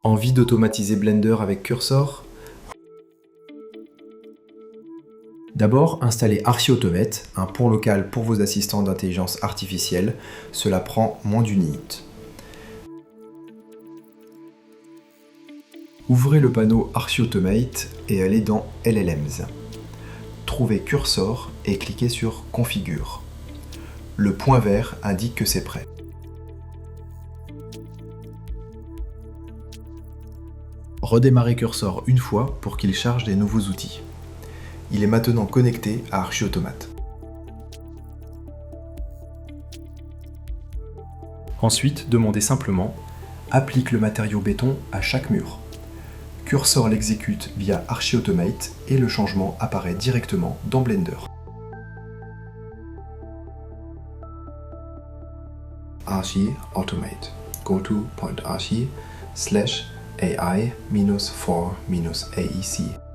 Envie d'automatiser Blender avec Cursor? D'abord, installez Archi Automate, un pont local pour vos assistants d'intelligence artificielle. Cela prend moins d'une minute. Ouvrez le panneau Archi Automate et allez dans LLMs. Trouvez Cursor et cliquez sur Configure. Le point vert indique que c'est prêt. Redémarrez Cursor une fois pour qu'il charge des nouveaux outils. Il est maintenant connecté à Archi Automate. Ensuite, demandez simplement « Applique le matériau béton à chaque mur ». Cursor l'exécute via Archi Automate et le changement apparaît directement dans Blender. Archi Automate. Go to .archi/ai-4-AEC.